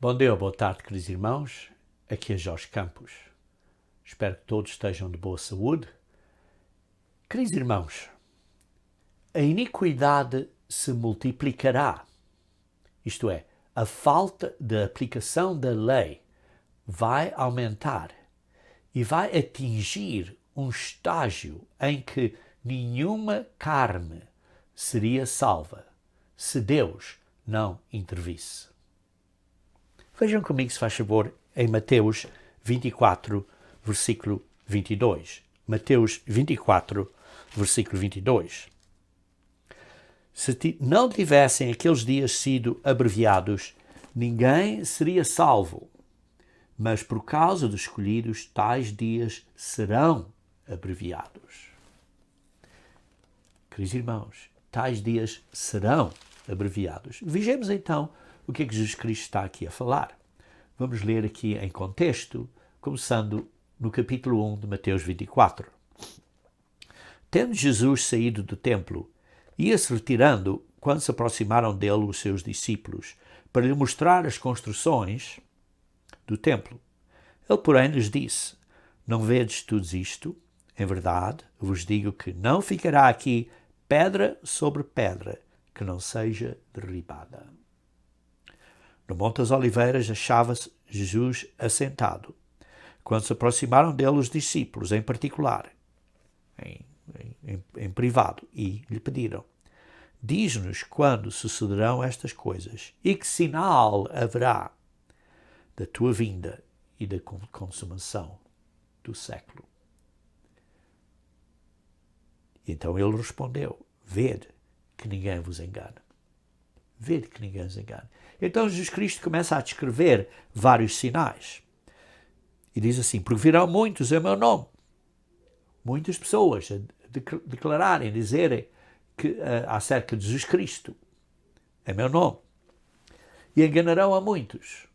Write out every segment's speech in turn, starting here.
Bom dia, boa tarde, queridos irmãos. Aqui é Jorge Campos. Espero que todos estejam de boa saúde. Queridos irmãos, a iniquidade se multiplicará. Isto é, a falta de aplicação da lei vai aumentar e vai atingir um estágio em que nenhuma carne seria salva se Deus não intervisse. Vejam comigo, se faz favor, em Mateus 24, versículo 22. Mateus 24, versículo 22. Se não tivessem aqueles dias sido abreviados, ninguém seria salvo. Mas por causa dos escolhidos, tais dias serão abreviados. Queridos irmãos, tais dias serão abreviados. Vejamos então o que é que Jesus Cristo está aqui a falar. Vamos ler aqui em contexto, começando no capítulo 1 de Mateus 24. Tendo Jesus saído do templo, ia-se retirando quando se aproximaram dele os seus discípulos, para lhe mostrar as construções do templo. Ele, porém, lhes disse: Não vedes tudo isto? Em verdade, vos digo que não ficará aqui pedra sobre pedra que não seja derribada. No Monte das Oliveiras achava-se Jesus assentado. Quando se aproximaram dele os discípulos, em particular, em privado, e lhe pediram: Diz-nos quando sucederão estas coisas e que sinal haverá da tua vinda e da consumação do século. E então ele respondeu: Vede que ninguém vos engane. Vede que ninguém vos engane. Então Jesus Cristo começa a descrever vários sinais. E diz assim: Porque virão muitos em meu nome. Muitas pessoas a declararem, dizerem que, acerca de Jesus Cristo, em meu nome. E enganarão a muitos.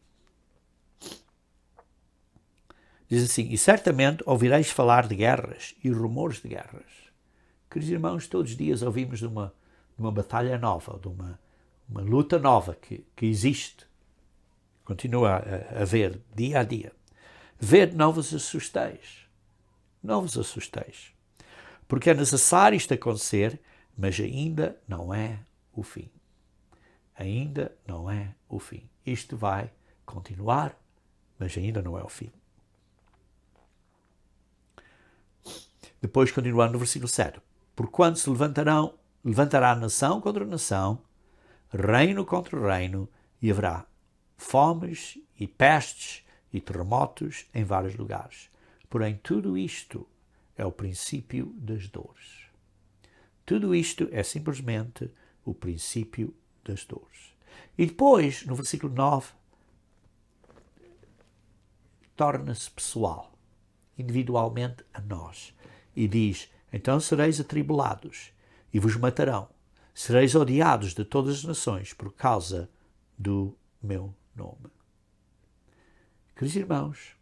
Diz assim: E certamente ouvireis falar de guerras e rumores de guerras. Queridos irmãos, todos os dias ouvimos de uma batalha nova, de uma luta nova que existe. Continua a haver dia a dia. Vede, não vos assusteis. Não vos assusteis. Porque é necessário isto acontecer, mas ainda não é o fim. Ainda não é o fim. Isto vai continuar, mas ainda não é o fim. Depois, continuando no versículo 7. Porquanto se levantará nação contra nação, reino contra reino, e haverá fomes e pestes e terremotos em vários lugares. Porém, tudo isto é o princípio das dores. Tudo isto é simplesmente o princípio das dores. E depois, no versículo 9, torna-se pessoal, individualmente a nós. E diz: Então sereis atribulados e vos matarão. Sereis odiados de todas as nações por causa do meu nome. Queridos irmãos,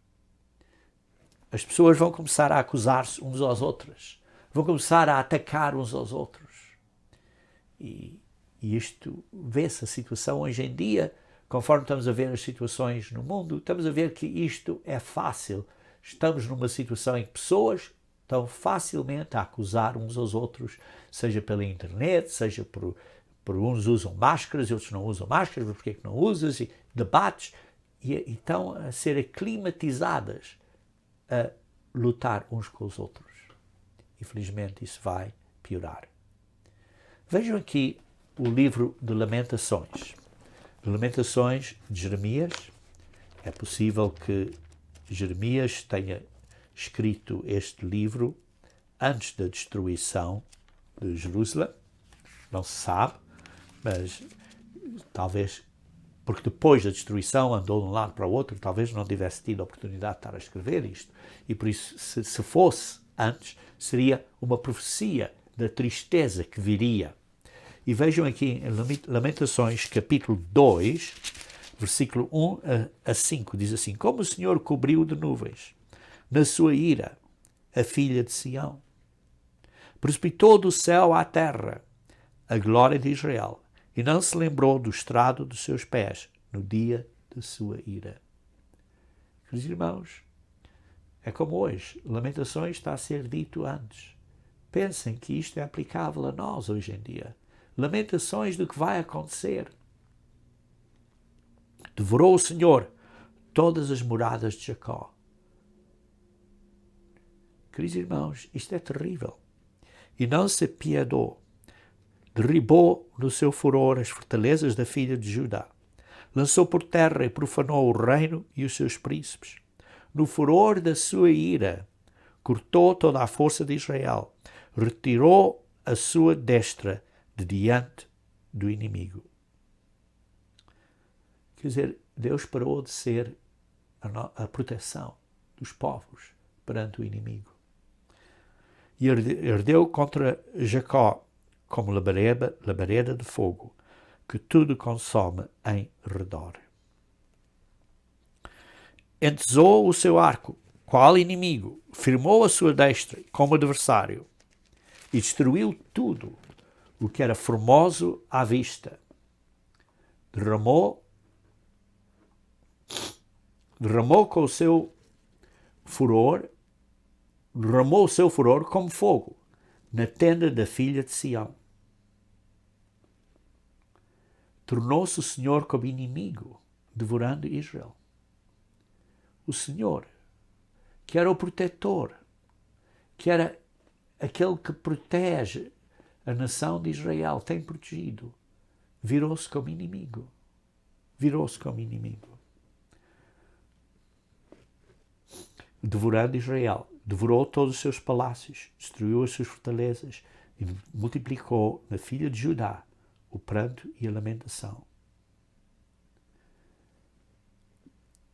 as pessoas vão começar a acusar-se uns aos outros. Vão começar a atacar uns aos outros. E isto vê-se a situação hoje em dia, conforme estamos a ver as situações no mundo, estamos a ver que isto é fácil. Estamos numa situação em que pessoas estão facilmente a acusar uns aos outros, seja pela internet, seja por uns usam máscaras e outros não usam máscaras, mas porquê que não usas? E debates, e estão a ser aclimatizadas a lutar uns com os outros. Infelizmente isso vai piorar. Vejam aqui o livro de Lamentações. Lamentações de Jeremias. É possível que Jeremias tenha escrito este livro antes da destruição de Jerusalém. Não se sabe, mas talvez, porque depois da destruição andou de um lado para o outro, talvez não tivesse tido a oportunidade de estar a escrever isto. E por isso, se fosse antes, seria uma profecia da tristeza que viria. E vejam aqui em Lamentações, capítulo 2, versículo 1 a 5, diz assim: Como o Senhor cobriu de nuvens, na sua ira, a filha de Sião. Precipitou do céu à terra a glória de Israel, e não se lembrou do estrado dos seus pés no dia da sua ira. Queridos irmãos, é como hoje, Lamentações está a ser dito antes. Pensem que isto é aplicável a nós hoje em dia. Lamentações do que vai acontecer. Devorou o Senhor todas as moradas de Jacó. Queridos irmãos, isto é terrível. E não se apiedou. Derribou no seu furor as fortalezas da filha de Judá. Lançou por terra e profanou o reino e os seus príncipes. No furor da sua ira, cortou toda a força de Israel. Retirou a sua destra de diante do inimigo. Quer dizer, Deus parou de ser a proteção dos povos perante o inimigo. E ardeu contra Jacó como labareda de fogo, que tudo consome em redor. Entesou o seu arco, qual inimigo, firmou a sua destra como adversário, e destruiu tudo o que era formoso à vista. Derramou com o seu furor, derramou o seu furor como fogo na tenda da filha de Sião. Tornou-se o Senhor como inimigo, devorando Israel. O Senhor, que era o protetor, que era aquele que protege a nação de Israel, tem protegido, virou-se como inimigo. Virou-se como inimigo. Devorando Israel, devorou todos os seus palácios, destruiu as suas fortalezas e multiplicou na filha de Judá o pranto e a lamentação.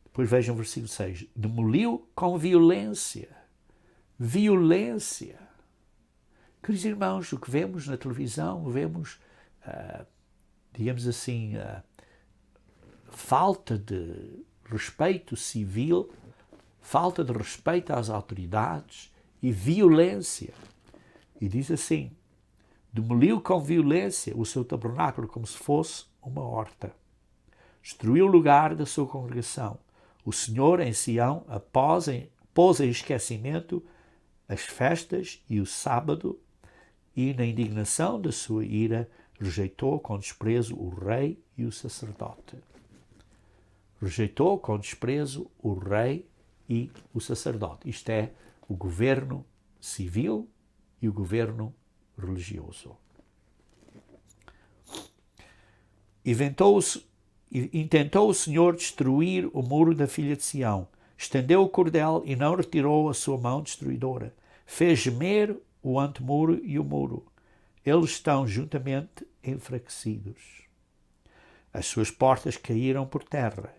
Depois vejam o versículo 6. Demoliu com violência. Violência. Queridos irmãos, o que vemos na televisão, vemos, digamos assim, falta de respeito civil, falta de respeito às autoridades e violência. E diz assim, demoliu com violência o seu tabernáculo como se fosse uma horta. Destruiu o lugar da sua congregação. O Senhor em Sião pôs em esquecimento as festas e o sábado, e na indignação da sua ira rejeitou com desprezo o rei e o sacerdote. Rejeitou com desprezo o rei e o sacerdote. Isto é, o governo civil e o governo religioso. Intentou o Senhor destruir o muro da filha de Sião. Estendeu o cordel e não retirou a sua mão destruidora. Fez gemer o antemuro e o muro. Eles estão juntamente enfraquecidos. As suas portas caíram por terra.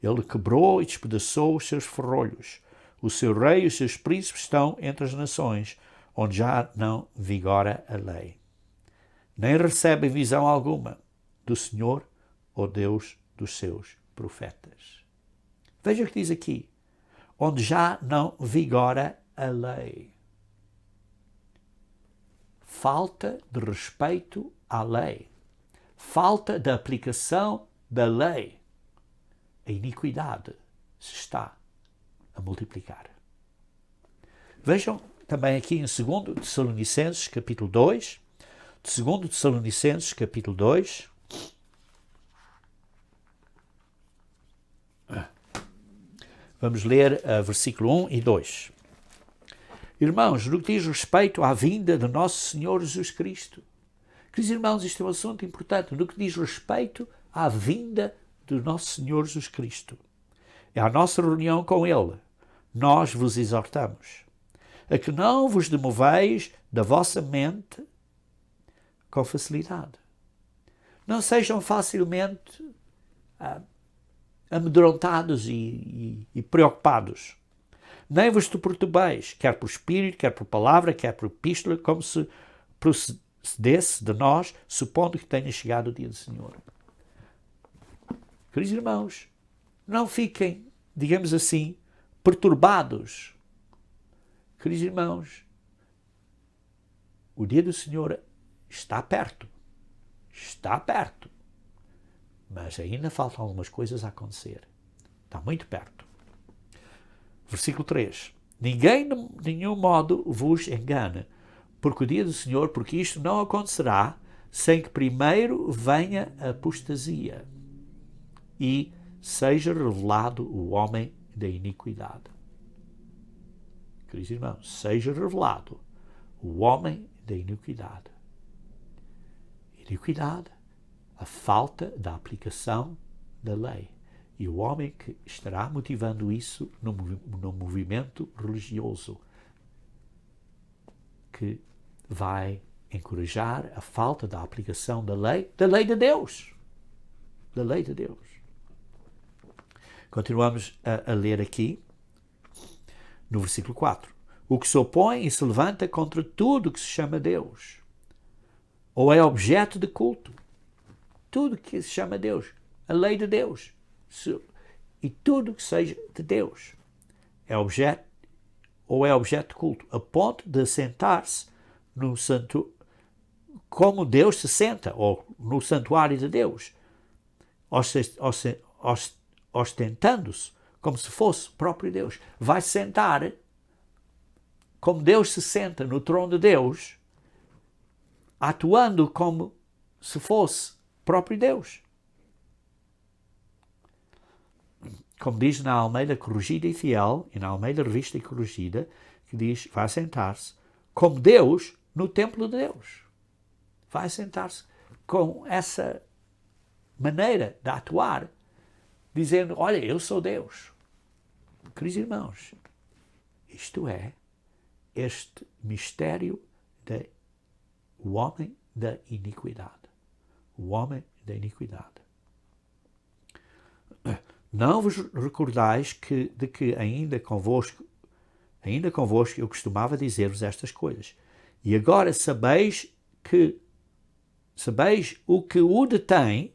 Ele quebrou e despedaçou os seus ferrolhos. O seu rei e os seus príncipes estão entre as nações, onde já não vigora a lei. Nem recebem visão alguma do Senhor, ou Deus dos seus profetas. Veja o que diz aqui. Onde já não vigora a lei. Falta de respeito à lei. Falta de aplicação da lei. A iniquidade se está a multiplicar. Vejam também aqui em 2 Tessalonicenses, capítulo 2. 2 Tessalonicenses, capítulo 2. Vamos ler versículo 1 e 2. Irmãos, no que diz respeito à vinda de nosso Senhor Jesus Cristo. Queridos irmãos, isto é um assunto importante. No que diz respeito à vinda do nosso Senhor Jesus Cristo. É a nossa reunião com Ele. Nós vos exortamos a que não vos demoveis da vossa mente com facilidade. Não sejam facilmente amedrontados e preocupados. Nem vos perturbeis, quer por espírito, quer por palavra, quer por epístola, como se procedesse de nós, supondo que tenha chegado o dia do Senhor. Queridos irmãos, não fiquem, digamos assim, perturbados. Queridos irmãos, o dia do Senhor está perto. Está perto. mas ainda faltam algumas coisas a acontecer. Está muito perto. Versículo 3. Ninguém de nenhum modo vos engane, porque o dia do Senhor, porque isto não acontecerá sem que primeiro venha a apostasia e seja revelado o homem da iniquidade. Queridos irmãos, seja revelado o homem da iniquidade. Iniquidade, a falta da aplicação da lei. E o homem que estará motivando isso no movimento religioso, que vai encorajar a falta da aplicação da lei de Deus. Da lei de Deus. Continuamos a ler aqui, no versículo 4. O que se opõe e se levanta contra tudo que se chama Deus, ou é objeto de culto, tudo que se chama Deus, a lei de Deus, e tudo que seja de Deus, é objeto ou é objeto de culto, a ponto de sentar-se no santuário, como Deus se senta, ou no santuário de Deus, ostentando-se como se fosse próprio Deus. Vai sentar como Deus se senta no trono de Deus, atuando como se fosse próprio Deus. Como diz na Almeida Corrigida e Fiel, e na Almeida Revista e Corrigida, que diz, vai sentar-se como Deus no templo de Deus. Vai sentar-se com essa maneira de atuar, dizendo, olha, eu sou Deus. Queridos irmãos, isto é este mistério do homem da iniquidade. O homem da iniquidade. Não vos recordais de que ainda convosco eu costumava dizer-vos estas coisas. E agora sabeis o que o detém,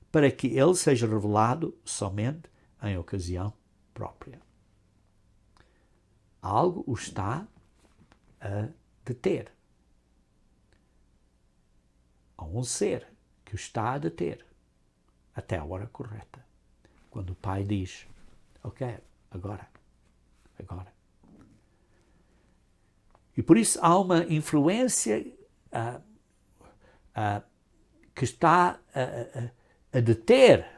para que ele seja revelado somente em ocasião própria. Algo o está a deter. Há um ser que o está a deter até a hora correta. Quando o Pai diz, ok, agora. E por isso há uma influência que está a deter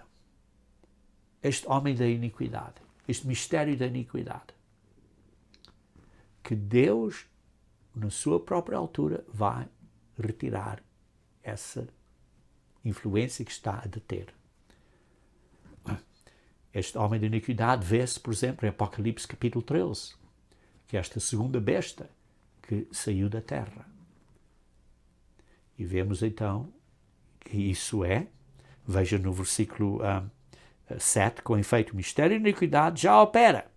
este homem da iniquidade, este mistério da iniquidade, que Deus, na sua própria altura, vai retirar essa influência que está a deter. Este homem da iniquidade vê-se, por exemplo, em Apocalipse capítulo 13, que é esta segunda besta que saiu da terra. E vemos então que isso veja no versículo 7, com efeito o mistério da iniquidade já opera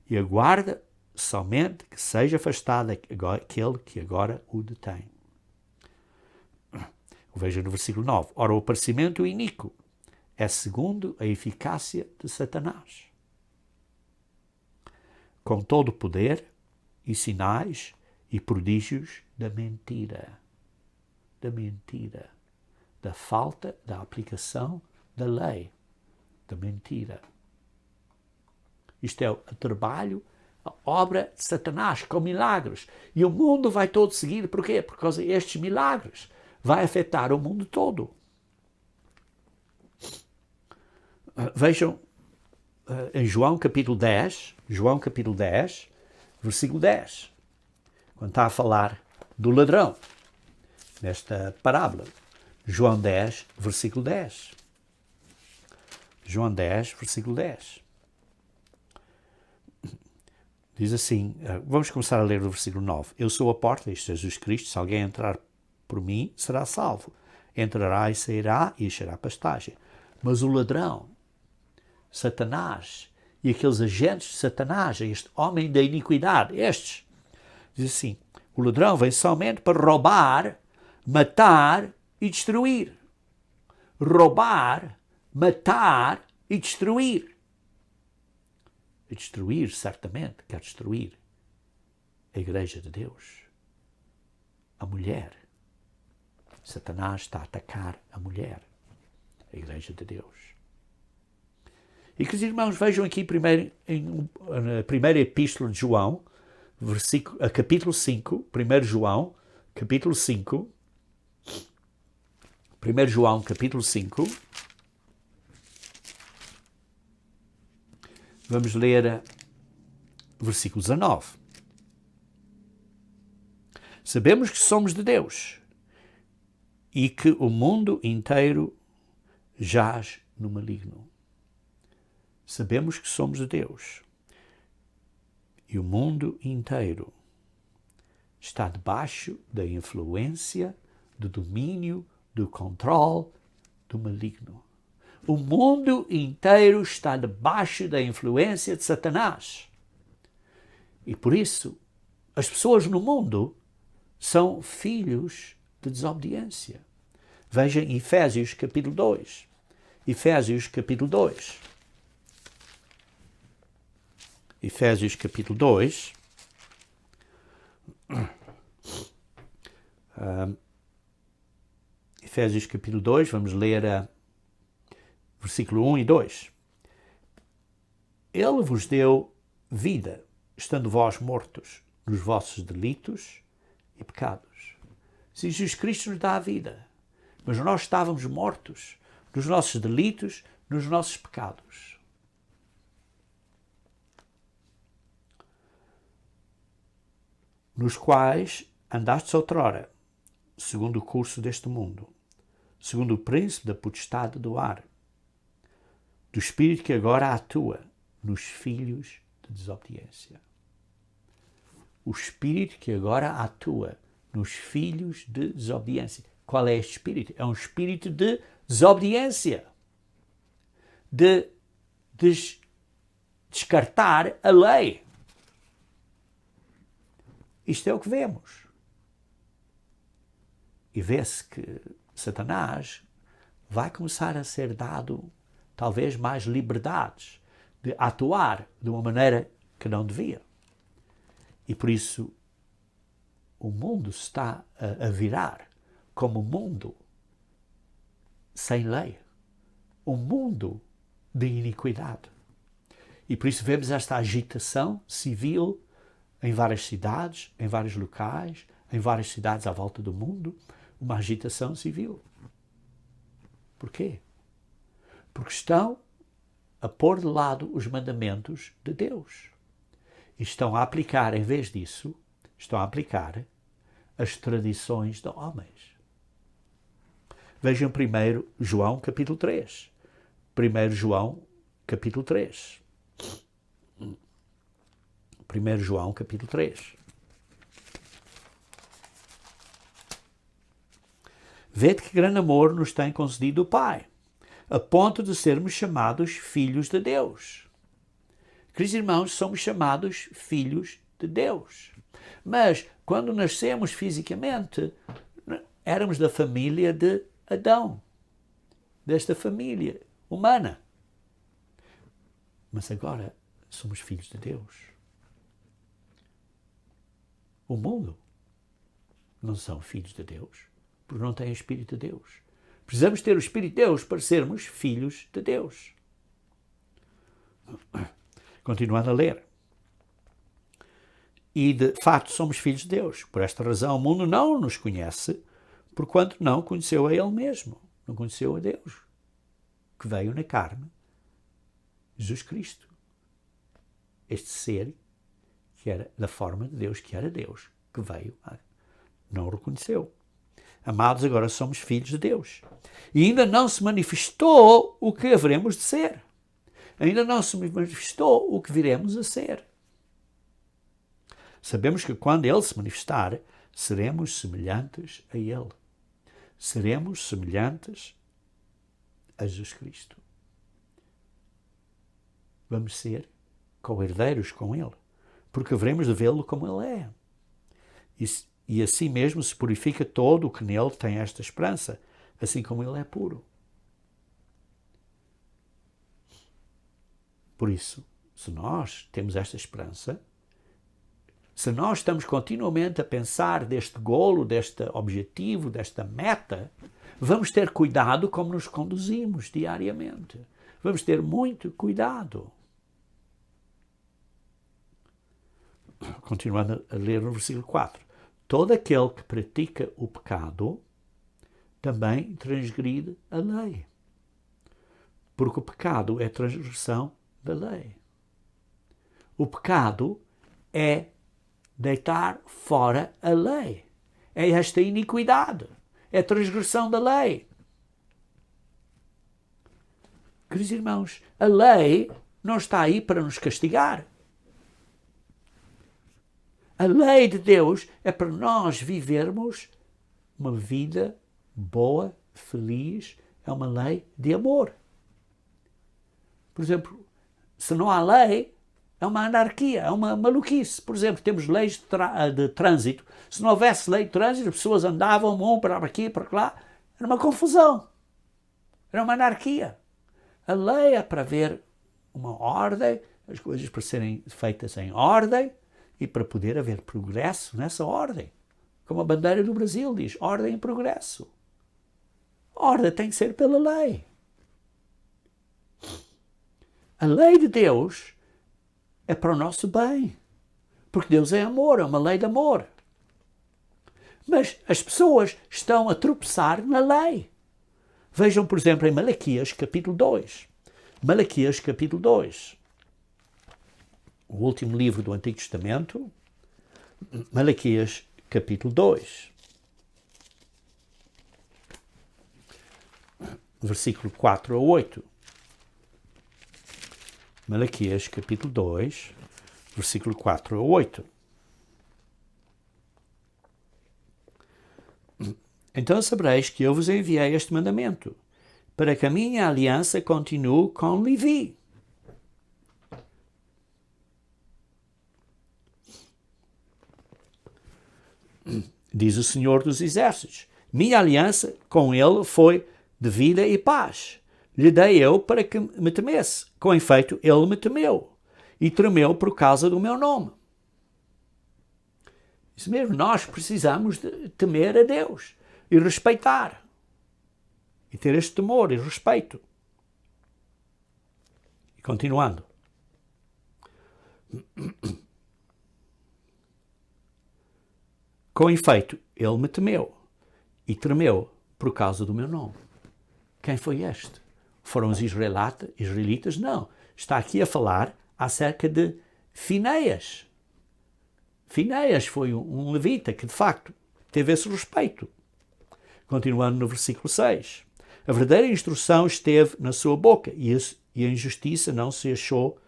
e aguarda somente que seja afastado aquele que agora o detém. Veja no versículo 9. Ora, o aparecimento iníquo é segundo a eficácia de Satanás, com todo o poder e sinais e prodígios da mentira, da falta da aplicação da lei, da mentira. Isto é o trabalho, a obra de Satanás, com milagres. E o mundo vai todo seguir. Porquê? Por causa destes milagres. Vai afetar o mundo todo. Vejam em João capítulo 10, versículo 10, quando está a falar do ladrão, nesta parábola. João 10, versículo 10. João 10, versículo 10. Diz assim, vamos começar a ler do versículo 9. Eu sou a porta, isto é Jesus Cristo, se alguém entrar por mim, será salvo. Entrará e sairá e achará pastagem. Mas o ladrão, Satanás, e aqueles agentes de Satanás, este homem da iniquidade, estes, diz assim, o ladrão vem somente para roubar, matar e destruir. Roubar, matar e destruir. E destruir, certamente, quer destruir a Igreja de Deus, a mulher. Satanás está a atacar a mulher, a igreja de Deus. E que os irmãos vejam aqui primeiro na primeira epístola de João, capítulo 5, 1 João, capítulo 5, 1 João, capítulo 5, vamos ler versículo 19. Sabemos que somos de Deus e que o mundo inteiro jaz no maligno. Sabemos que somos de Deus e o mundo inteiro está debaixo da influência, do domínio, do controle do maligno. O mundo inteiro está debaixo da influência de Satanás. E por isso, as pessoas no mundo são filhos de desobediência. Vejam Efésios capítulo 2. Efésios capítulo 2. Efésios capítulo 2. Efésios capítulo 2, vamos ler versículo 1 e 2. Ele vos deu vida, estando vós mortos nos vossos delitos e pecados. Se Jesus Cristo nos dá a vida, mas nós estávamos mortos nos nossos delitos, nos nossos pecados. Nos quais andastes outrora, segundo o curso deste mundo, segundo o príncipe da potestade do ar, do espírito que agora atua nos filhos de desobediência. O espírito que agora atua nos filhos de desobediência. Qual é este espírito? É um espírito de desobediência. De descartar a lei. Isto é o que vemos. E vê-se que Satanás vai começar a ser dado talvez mais liberdades de atuar de uma maneira que não devia. E por isso o mundo está a virar como um mundo sem lei. Um mundo de iniquidade. E por isso vemos esta agitação civil em várias cidades, em vários locais, em várias cidades à volta do mundo, uma agitação civil. Porquê? Porque estão a pôr de lado os mandamentos de Deus. E estão a aplicar, em vez disso, estão a aplicar as tradições de homens. Vejam primeiro João capítulo 3. 1 João capítulo 3. 1 João capítulo 3. Vede que grande amor nos tem concedido o Pai, a ponto de sermos chamados filhos de Deus. Queridos irmãos, somos chamados filhos de Deus. Mas, quando nascemos fisicamente, éramos da família de Adão, desta família humana. Mas agora somos filhos de Deus. O mundo não são filhos de Deus, porque não têm o Espírito de Deus. Precisamos ter o Espírito de Deus para sermos filhos de Deus. Continuando a ler. E de facto somos filhos de Deus. Por esta razão o mundo não nos conhece, porquanto não conheceu a Ele mesmo. Não conheceu a Deus, que veio na carne, Jesus Cristo. Este ser que era da forma de Deus, que era Deus, que veio, não o reconheceu. Amados, agora somos filhos de Deus. E ainda não se manifestou o que haveremos de ser. Ainda não se manifestou o que viremos a ser. Sabemos que quando Ele se manifestar, seremos semelhantes a Ele. Seremos semelhantes a Jesus Cristo. Vamos ser co-herdeiros com Ele, porque haveremos de vê-lo como Ele é. E assim mesmo se purifica todo o que nele tem esta esperança, assim como Ele é puro. Por isso, se nós temos esta esperança, Se nós estamos continuamente a pensar deste golo, deste objetivo, desta meta, vamos ter cuidado como nos conduzimos diariamente. Vamos ter muito cuidado. Continuando a ler no versículo 4. Todo aquele que pratica o pecado também transgride a lei. Porque o pecado é transgressão da lei. O pecado é deitar fora a lei. É esta iniquidade. É a transgressão da lei. Queridos irmãos, a lei não está aí para nos castigar. A lei de Deus é para nós vivermos uma vida boa, feliz. É uma lei de amor. Por exemplo, se não há lei, é uma anarquia, é uma maluquice. Por exemplo, temos leis de trânsito. Se não houvesse lei de trânsito, as pessoas andavam um para aqui, para lá. Era uma confusão. Era uma anarquia. A lei é para haver uma ordem, as coisas para serem feitas em ordem e para poder haver progresso nessa ordem. Como a bandeira do Brasil diz, ordem e progresso. A ordem tem que ser pela lei. A lei de Deus é para o nosso bem. Porque Deus é amor, é uma lei de amor. Mas as pessoas estão a tropeçar na lei. Vejam, por exemplo, em Malaquias, capítulo 2. Malaquias, capítulo 2. O último livro do Antigo Testamento. Malaquias, capítulo 2. Versículo 4 a 8. Malaquias, capítulo 2, versículo 4 a 8. Então sabereis que eu vos enviei este mandamento, para que a minha aliança continue com Levi. Diz o Senhor dos Exércitos, minha aliança com ele foi de vida e paz. Lhe dei eu para que me temesse. Com efeito, ele me temeu. E tremeu por causa do meu nome. Isso mesmo, nós precisamos de temer a Deus. E respeitar. E ter este temor e respeito. E continuando. Com efeito, ele me temeu. E tremeu por causa do meu nome. Quem foi este? Foram os israelitas? Não. Está aqui a falar acerca de Finéias. Finéias foi um levita que, de facto, teve esse respeito. Continuando no versículo 6. A verdadeira instrução esteve na sua boca e a injustiça não se achou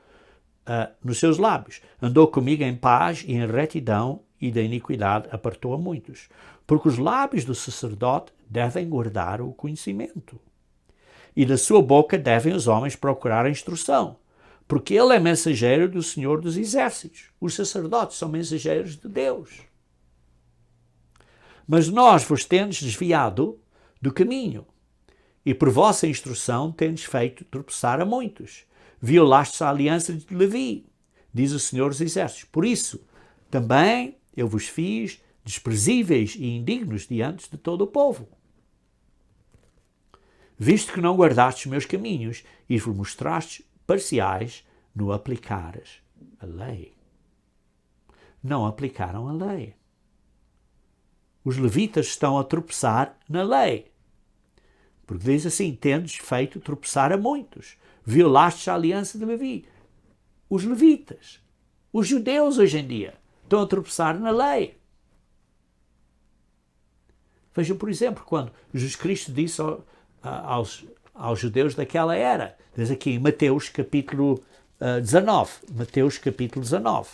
nos seus lábios. Andou comigo em paz e em retidão e da iniquidade apartou a muitos. Porque os lábios do sacerdote devem guardar o conhecimento. E da sua boca devem os homens procurar a instrução, porque ele é mensageiro do Senhor dos Exércitos. Os sacerdotes são mensageiros de Deus. Mas nós vos tendes desviado do caminho, e por vossa instrução tendes feito tropeçar a muitos. Violastes a aliança de Levi, diz o Senhor dos Exércitos. Por isso, também eu vos fiz desprezíveis e indignos diante de todo o povo. Visto que não guardastes meus caminhos e vos mostrastes parciais no aplicares a lei. Não aplicaram a lei. Os levitas estão a tropeçar na lei. Porque diz assim, tendes feito tropeçar a muitos. Violastes a aliança de Levi. Os levitas, os judeus hoje em dia, estão a tropeçar na lei. Vejam, por exemplo, quando Jesus Cristo disse aos judeus daquela era. Diz aqui em Mateus capítulo 19. Mateus capítulo 19.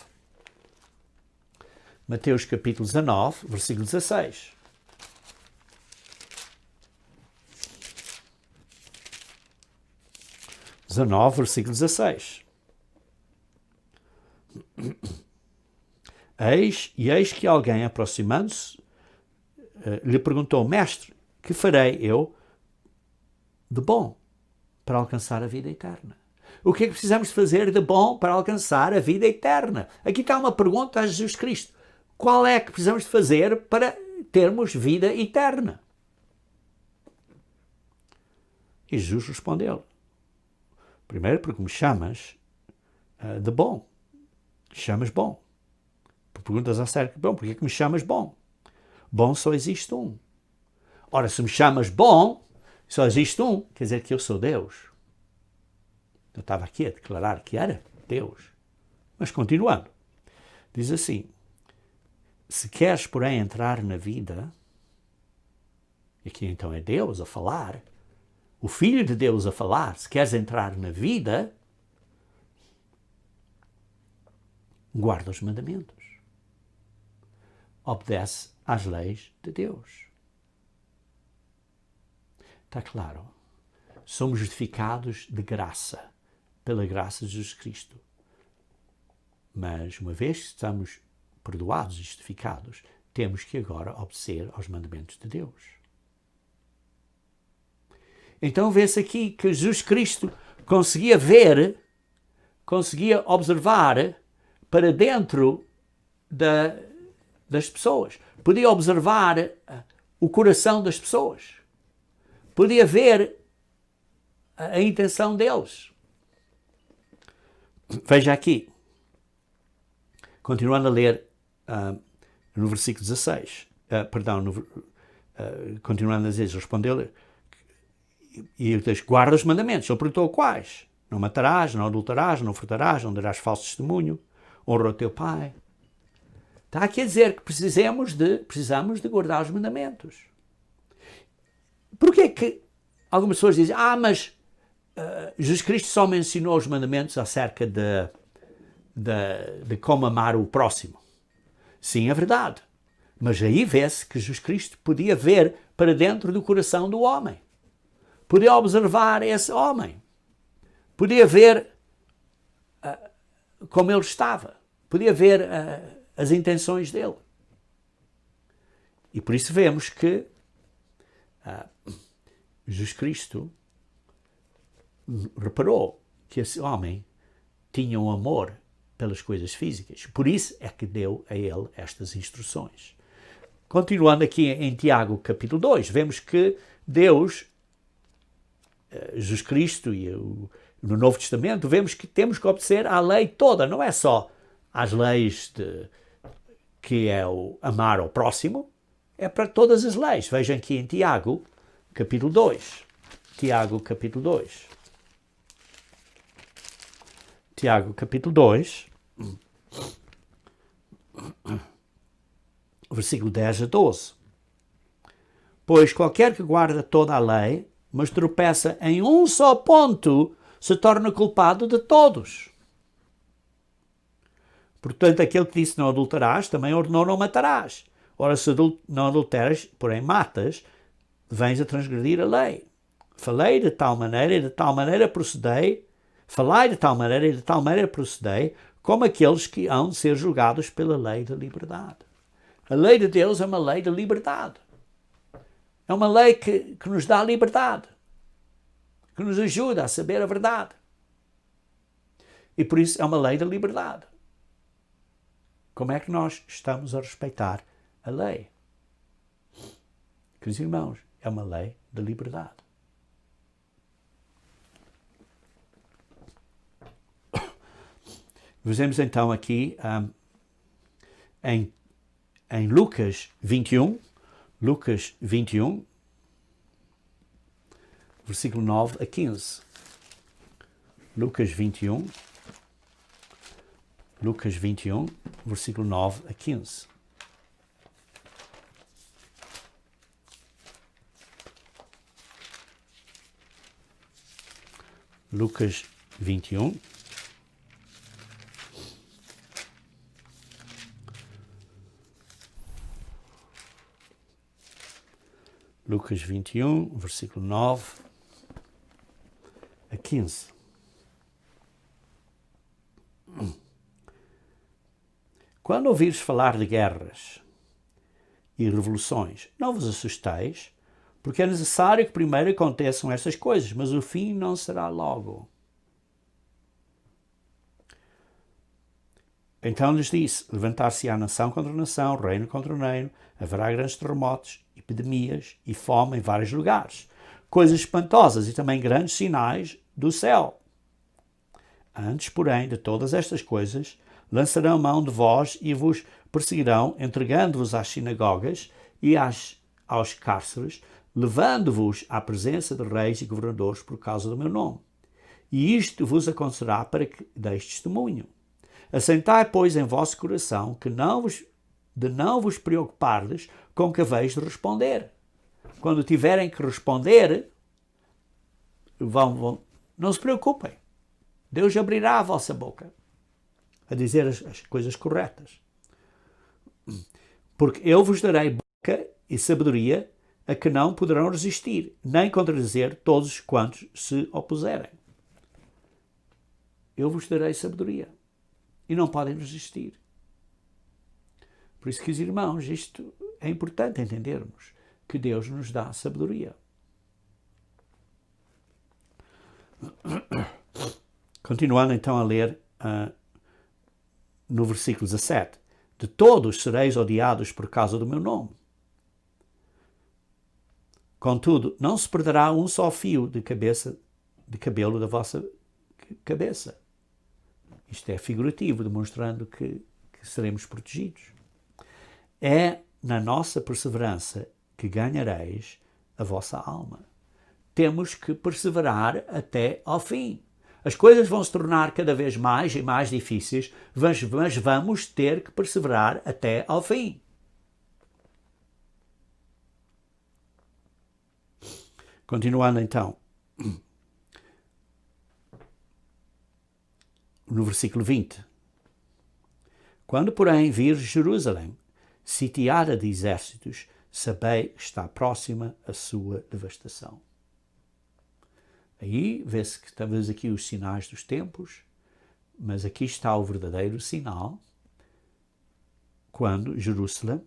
Mateus capítulo 19, versículo 16. Versículo 16. Eis que alguém, aproximando-se, lhe perguntou, Mestre, que farei eu de bom para alcançar a vida eterna? O que é que precisamos fazer de bom para alcançar a vida eterna? Aqui está uma pergunta a Jesus Cristo. Qual é que precisamos de fazer para termos vida eterna? E Jesus respondeu: primeiro, porque me chamas de bom. Chamas bom. Perguntas acerca de bom. Porquê que me chamas bom? Bom só existe um. Ora, se me chamas bom, só existe um, quer dizer que eu sou Deus. Eu estava aqui a declarar que era Deus. Mas continuando, diz assim: se queres, porém, entrar na vida, aqui então é Deus a falar, o Filho de Deus a falar, se queres entrar na vida, guarda os mandamentos. Obedece às leis de Deus. Está claro? Somos justificados de graça, pela graça de Jesus Cristo. Mas, uma vez que estamos perdoados e justificados, temos que agora obedecer aos mandamentos de Deus. Então vê-se aqui que Jesus Cristo conseguia ver, conseguia observar para dentro das pessoas. Podia observar o coração das pessoas. Podia ver a intenção deles. Veja aqui, continuando a ler no versículo 16, continuando a dizer, respondeu-lhe, e diz, guarda os mandamentos. Ele perguntou quais? Não matarás, não adulterarás, não furtarás, não darás falso testemunho, honra o teu pai. Está aqui a dizer que precisamos de guardar os mandamentos. Porquê que algumas pessoas dizem, mas Jesus Cristo só mencionou os mandamentos acerca de como amar o próximo? Sim, é verdade. Mas aí vê-se que Jesus Cristo podia ver para dentro do coração do homem. Podia observar esse homem. Podia ver como ele estava. Podia ver as intenções dele. E por isso vemos que Jesus Cristo reparou que esse homem tinha um amor pelas coisas físicas. Por isso é que deu a ele estas instruções. Continuando aqui em Tiago capítulo 2, vemos que Deus, Jesus Cristo e no Novo Testamento, vemos que temos que obedecer à lei toda, não é só às leis que é o amar ao próximo, é para todas as leis. Vejam aqui em Tiago capítulo 2. Tiago capítulo 2. Tiago capítulo 2, versículo 10 a 12. Pois qualquer que guarda toda a lei, mas tropeça em um só ponto, se torna culpado de todos. Portanto, aquele que disse não adulterarás, também ordenou não matarás. Ora, se não adulteras, porém matas, vens a transgredir a lei. Falei de tal maneira e de tal maneira procedei, falai de tal maneira e de tal maneira procedei, como aqueles que hão de ser julgados pela lei da liberdade. A lei de Deus é uma lei de liberdade. É uma lei que nos dá liberdade, que nos ajuda a saber a verdade. E por isso é uma lei da liberdade. Como é que nós estamos a respeitar a lei? Queridos irmãos, é uma lei da liberdade. Vemos então aqui em Lucas 21, versículo 9 a 15. Lucas 21, versículo 9 a 15. Lucas 21. Lucas 21, versículo 9 a 15. Quando ouvires falar de guerras e revoluções, não vos assusteis, porque é necessário que primeiro aconteçam estas coisas, mas o fim não será logo. Então lhes disse, levantar-se-á nação contra nação, reino contra reino, haverá grandes terremotos, epidemias e fome em vários lugares, coisas espantosas e também grandes sinais do céu. Antes, porém, de todas estas coisas, lançarão mão de vós e vos perseguirão, entregando-vos às sinagogas e aos cárceres, levando-vos à presença de reis e governadores por causa do meu nome. E isto vos aconselhará para que deis testemunho. Assentai, pois, em vosso coração que de não vos preocupardes com que haveis de responder. Quando tiverem que responder, não se preocupem. Deus abrirá a vossa boca a dizer as coisas corretas. Porque eu vos darei boca e sabedoria a que não poderão resistir, nem contradizer todos quantos se opuserem. Eu vos darei sabedoria e não podem resistir. Por isso que, os irmãos, isto é importante entendermos, que Deus nos dá sabedoria. Continuando então a ler no versículo 17. De todos sereis odiados por causa do meu nome. Contudo, não se perderá um só fio de cabelo da vossa cabeça. Isto é figurativo, demonstrando que seremos protegidos. É na nossa perseverança que ganhareis a vossa alma. Temos que perseverar até ao fim. As coisas vão se tornar cada vez mais e mais difíceis, mas vamos ter que perseverar até ao fim. Continuando então, no versículo 20. Quando, porém, vires Jerusalém sitiada de exércitos, sabei que está próxima a sua devastação. Aí vê-se que estamos aqui os sinais dos tempos, mas aqui está o verdadeiro sinal quando Jerusalém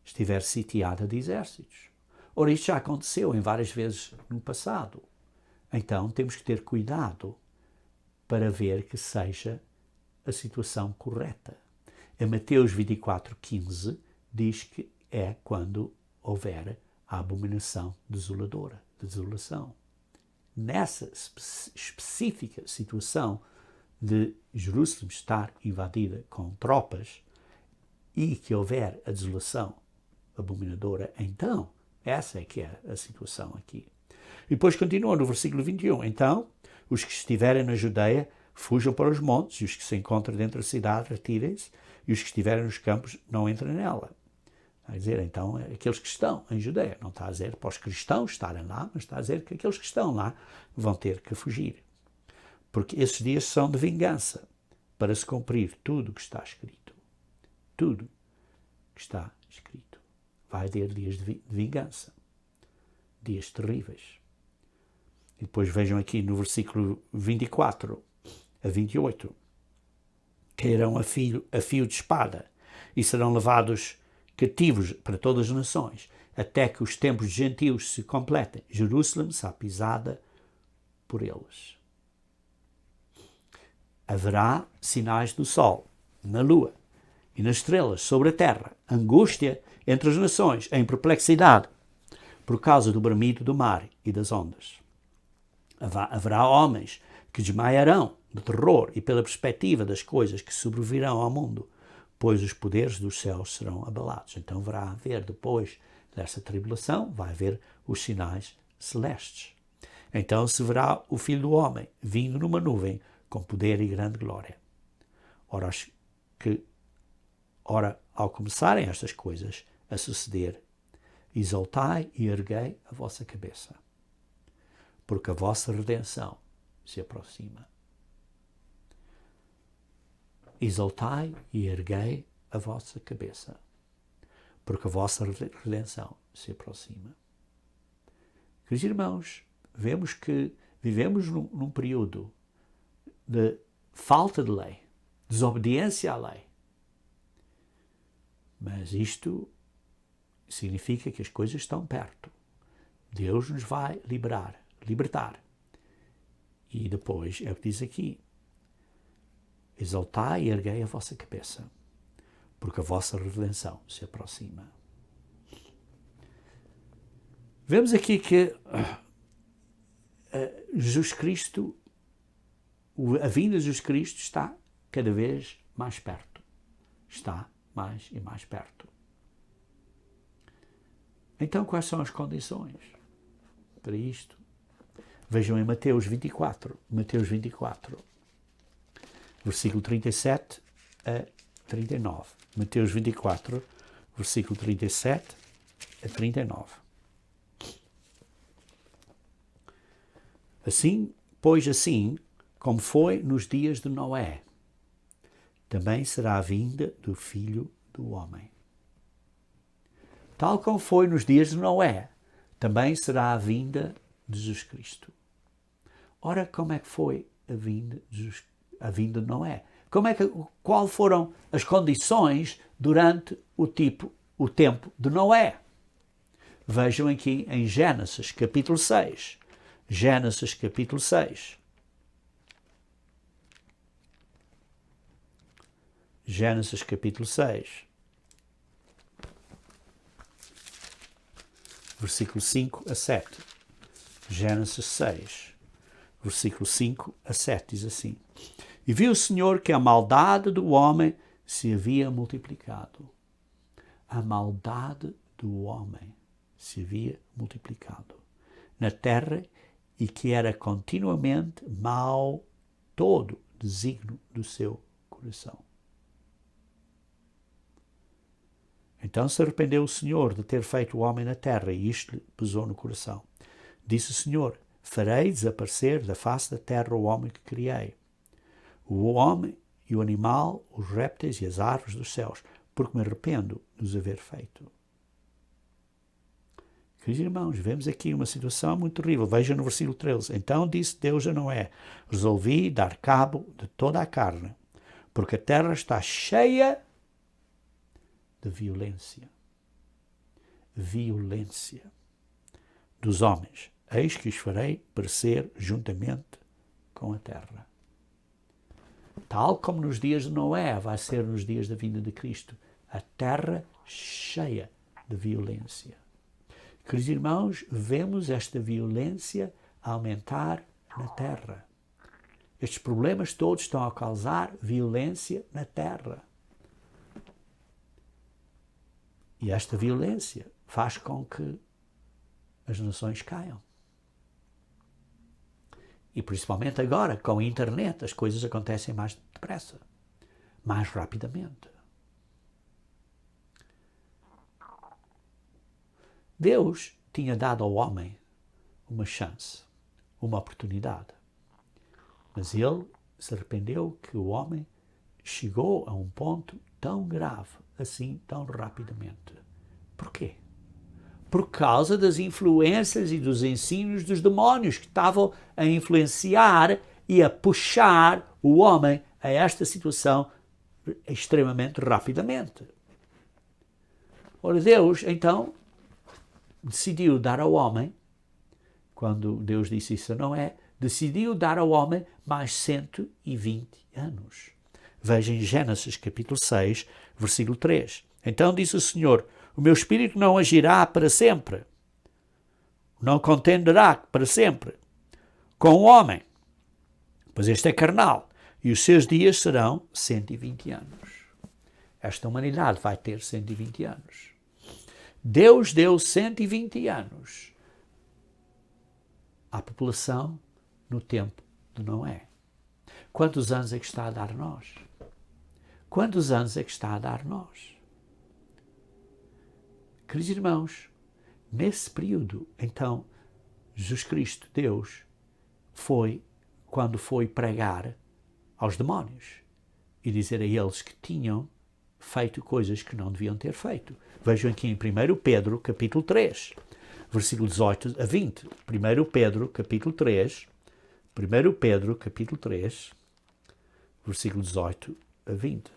estiver sitiada de exércitos. Ora, isto já aconteceu em várias vezes no passado. Então temos que ter cuidado para ver que seja a situação correta. Em Mateus 24:15 diz que é quando houver a abominação desoladora, desolação. Nessa específica situação de Jerusalém estar invadida com tropas e que houver a desolação abominadora, então essa é que é a situação aqui. E depois continua no versículo 21. Então, os que estiverem na Judeia fujam para os montes, e os que se encontram dentro da cidade retirem-se, e os que estiverem nos campos não entrem nela. Está a dizer, então, aqueles que estão em Judeia. Não está a dizer para os cristãos estarem lá, mas está a dizer que aqueles que estão lá vão ter que fugir. Porque esses dias são de vingança, para se cumprir tudo o que está escrito. Tudo que está escrito. Vai haver dias de vingança. Dias terríveis. E depois vejam aqui no versículo 24 a 28. Cairão a fio de espada e serão levados cativos para todas as nações, até que os tempos de gentios se completem. Jerusalém será pisada por eles. Haverá sinais do sol, na lua e nas estrelas sobre a terra, angústia entre as nações, em perplexidade, por causa do bramido do mar e das ondas. Haverá homens que desmaiarão de terror e pela perspectiva das coisas que sobrevirão ao mundo, pois os poderes dos céus serão abalados. Então vai haver, depois dessa tribulação, vai haver os sinais celestes. Então se verá o Filho do Homem vindo numa nuvem com poder e grande glória. Ora, ao começarem estas coisas a suceder, exaltai e erguei a vossa cabeça, porque a vossa redenção se aproxima. Exaltai e erguei a vossa cabeça, porque a vossa redenção se aproxima. Queridos irmãos, vemos que vivemos num período de falta de lei, desobediência à lei. Mas isto significa que as coisas estão perto. Deus nos vai libertar. E depois é o que diz aqui. exaltai e erguei a vossa cabeça, porque a vossa redenção se aproxima. Vemos aqui que Jesus Cristo, a vinda de Jesus Cristo está cada vez mais perto. Está mais e mais perto. Então, quais são as condições para isto? Vejam em Mateus 24, versículo 37 a 39. Mateus 24, versículo 37 a 39. Assim como foi nos dias de Noé, também será a vinda do Filho do Homem. Tal como foi nos dias de Noé, também será a vinda de Jesus Cristo. Ora, como é que foi a vinda de Noé? Qual foram as condições durante o tempo de Noé? Vejam aqui em Gênesis capítulo 6. Gênesis capítulo 6. Gênesis capítulo 6. Versículo 5 a 7. Gênesis 6. Versículo 5 a 7 diz assim: E viu o Senhor que a maldade do homem se havia multiplicado. A maldade do homem se havia multiplicado na terra, e que era continuamente mau todo desígnio do seu coração. Então se arrependeu o Senhor de ter feito o homem na terra, e isto lhe pesou no coração. Disse o Senhor: Farei desaparecer da face da terra o homem que criei, o homem e o animal, os répteis e as árvores dos céus, porque me arrependo de os haver feito. Queridos irmãos, vemos aqui uma situação muito terrível. Veja no versículo 13. Então disse Deus a Noé: Resolvi dar cabo de toda a carne, porque a terra está cheia de violência. Violência dos homens. Eis que os farei perecer juntamente com a terra. Tal como nos dias de Noé, vai ser nos dias da vinda de Cristo. A terra cheia de violência. Queridos irmãos, vemos esta violência aumentar na terra. Estes problemas todos estão a causar violência na terra. E esta violência faz com que as nações caiam. E principalmente agora, com a internet, as coisas acontecem mais depressa, mais rapidamente. Deus tinha dado ao homem uma chance, uma oportunidade. Mas ele se arrependeu que o homem chegou a um ponto tão grave, assim, tão rapidamente. Porquê? Por causa das influências e dos ensinos dos demónios que estavam a influenciar e a puxar o homem a esta situação extremamente rapidamente. Ora, Deus, então, decidiu dar ao homem, quando Deus disse isso a Noé, decidiu dar ao homem mais 120 anos. Veja em Gênesis capítulo 6, versículo 3. Então disse o Senhor: O meu espírito não agirá para sempre, não contenderá para sempre com o homem, pois este é carnal, e os seus dias serão 120 anos. Esta humanidade vai ter 120 anos. Deus deu 120 anos à população no tempo de Noé. Quantos anos é que está a dar nós? Quantos anos é que está a dar nós? Queridos irmãos, nesse período, então, Jesus Cristo, Deus, quando foi pregar aos demónios e dizer a eles que tinham feito coisas que não deviam ter feito. Vejam aqui em 1 Pedro, capítulo 3, versículo 18 a 20. 1 Pedro, capítulo 3, 1 Pedro, capítulo 3, versículo 18 a 20.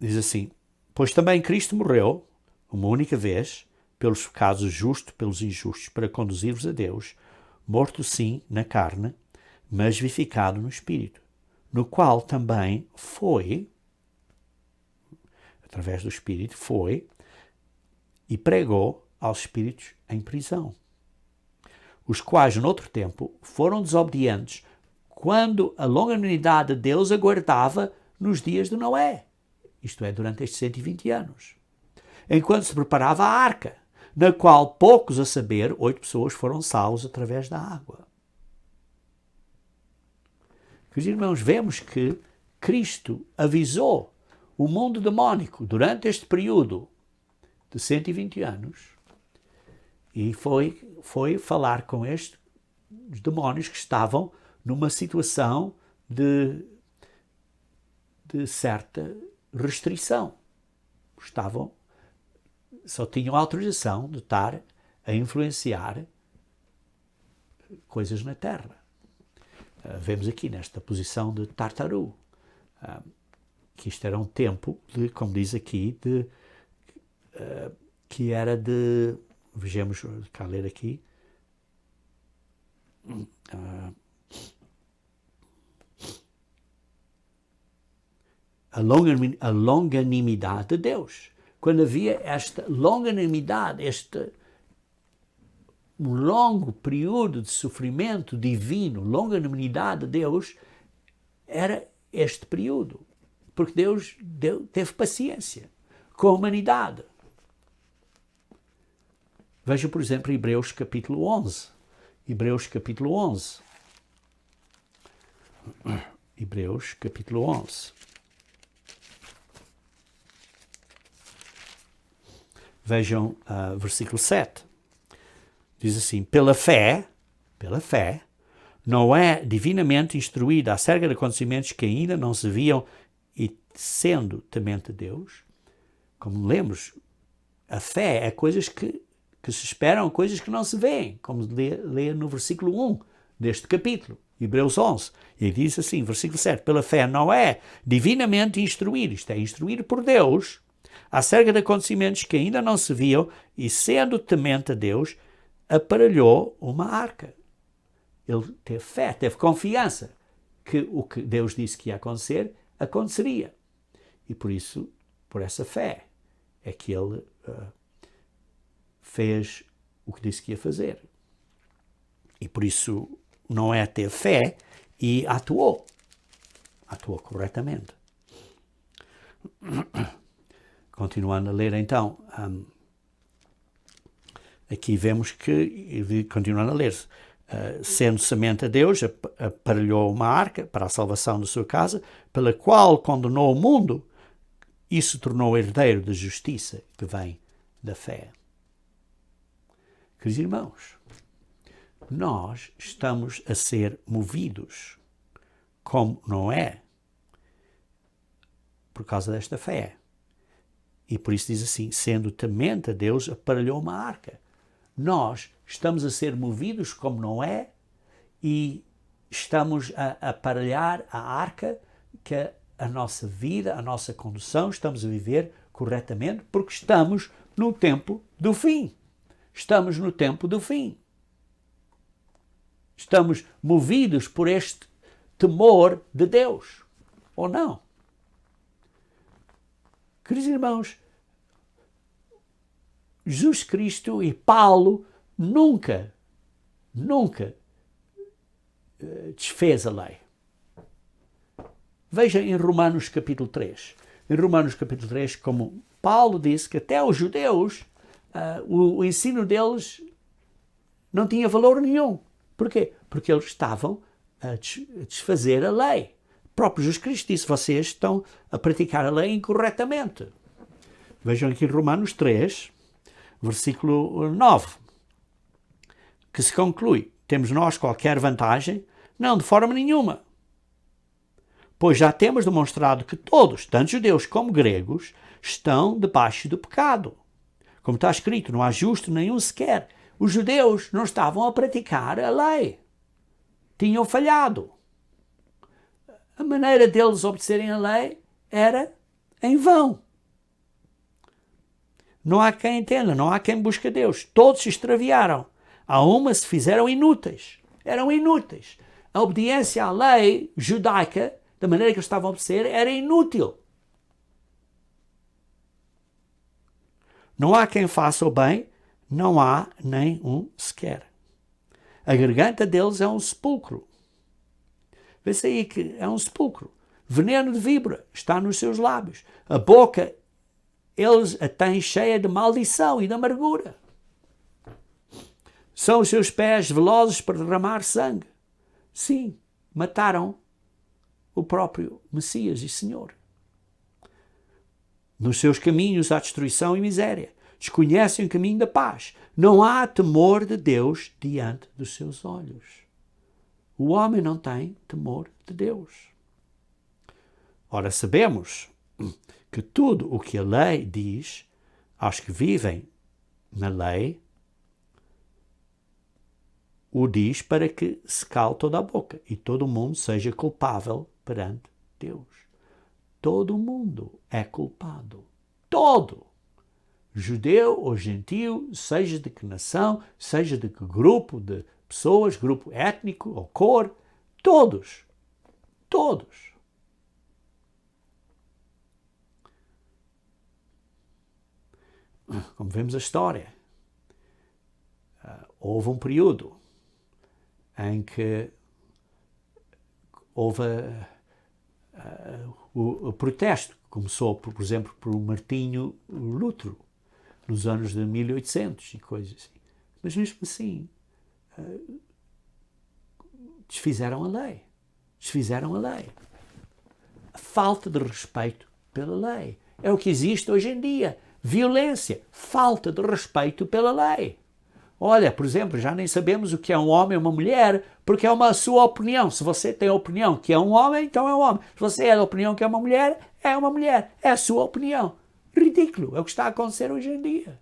Diz assim: Pois também Cristo morreu, uma única vez, pelos pecados justos, pelos injustos, para conduzir-vos a Deus, morto sim na carne, mas vivificado no Espírito, no qual também foi, através do Espírito, foi e pregou aos espíritos em prisão, os quais, noutro tempo, foram desobedientes, quando a longanimidade de Deus aguardava nos dias de Noé, isto é, durante estes 120 anos, enquanto se preparava a arca, na qual poucos, a saber, 8 pessoas foram salvos através da água. Meus irmãos, vemos que Cristo avisou o mundo demónico durante este período de 120 anos e foi falar com os demónios que estavam numa situação de certa restrição. Só tinham autorização de estar a influenciar coisas na Terra. Vemos aqui nesta posição de Tartaru, que isto era um tempo, como diz aqui, que era de, vejamos, cá ler aqui, a longanimidade de Deus. Quando havia esta longanimidade, um longo período de sofrimento divino, longanimidade de Deus, era este período. Porque Deus teve paciência com a humanidade. Veja, por exemplo, Hebreus capítulo 11. Hebreus capítulo 11. Hebreus capítulo 11. Vejam versículo 7. Diz assim: pela fé, Noé, divinamente instruído acerca de acontecimentos que ainda não se viam e sendo temente a Deus, como lemos, a fé é coisas que se esperam, coisas que não se veem, como lê no versículo 1 deste capítulo, Hebreus 11. E diz assim, versículo 7, pela fé Noé, divinamente instruído, isto é, instruído por Deus, acerca de acontecimentos que ainda não se viam e sendo temente a Deus, aparelhou uma arca. Ele teve fé, teve confiança que o que Deus disse que ia acontecer, aconteceria. E por isso, por essa fé, é que ele fez o que disse que ia fazer. E por isso Noé teve fé e atuou corretamente. Continuando a ler então, aqui vemos que, continuando a ler, sendo semente a Deus, aparelhou uma arca para a salvação da sua casa, pela qual condenou o mundo e se tornou herdeiro da justiça que vem da fé. Queridos irmãos, nós estamos a ser movidos como Noé por causa desta fé. E por isso diz assim, sendo temente a Deus, aparelhou uma arca. Nós estamos a ser movidos como Noé e estamos a aparelhar a arca que a nossa vida, a nossa condução, estamos a viver corretamente porque estamos no tempo do fim. Estamos no tempo do fim. Estamos movidos por este temor de Deus, ou não? Queridos irmãos, Jesus Cristo e Paulo nunca desfez a lei. Veja em Romanos capítulo 3. Em Romanos capítulo 3, como Paulo disse que até os judeus, o ensino deles não tinha valor nenhum. Porquê? Porque eles estavam a desfazer a lei. O próprio Jesus Cristo disse, vocês estão a praticar a lei incorretamente. Vejam aqui em Romanos 3, versículo 9, que se conclui, temos nós qualquer vantagem? Não, de forma nenhuma. Pois já temos demonstrado que todos, tanto judeus como gregos, estão debaixo do pecado. Como está escrito, não há justo nenhum sequer. Os judeus não estavam a praticar a lei. Tinham falhado. A maneira deles obedecerem a lei era em vão. Não há quem entenda, não há quem busque Deus. Todos se extraviaram. Há umas se fizeram inúteis. Eram inúteis. A obediência à lei judaica, da maneira que eles estavam a obedecer, era inútil. Não há quem faça o bem, não há nem um sequer. A garganta deles é um sepulcro. Vê-se aí que é um sepulcro. Veneno de víbora está nos seus lábios. A boca, eles a têm cheia de maldição e de amargura. São os seus pés velozes para derramar sangue. Sim, mataram o próprio Messias e Senhor. Nos seus caminhos há destruição e miséria. Desconhecem o caminho da paz. Não há temor de Deus diante dos seus olhos. O homem não tem temor de Deus. Ora, sabemos que tudo o que a lei diz aos que vivem na lei, o diz para que se cale toda a boca e todo o mundo seja culpável perante Deus. Todo mundo é culpado. Todo. Judeu ou gentio, seja de que nação, seja de que grupo de pessoas, grupo étnico ou cor, todos. Todos. Como vemos a história, houve um período em que houve o protesto, que começou, por exemplo, por Martinho Lutero, nos anos de 1800 e coisas assim. Mas mesmo assim, desfizeram a lei. Desfizeram a lei. A falta de respeito pela lei. É o que existe hoje em dia. Violência, falta de respeito pela lei. Olha, por exemplo, já nem sabemos o que é um homem ou uma mulher, porque é uma sua opinião. Se você tem a opinião que é um homem, então é um homem. Se você é da opinião que é uma mulher, é uma mulher. É a sua opinião. Ridículo. É o que está a acontecer hoje em dia.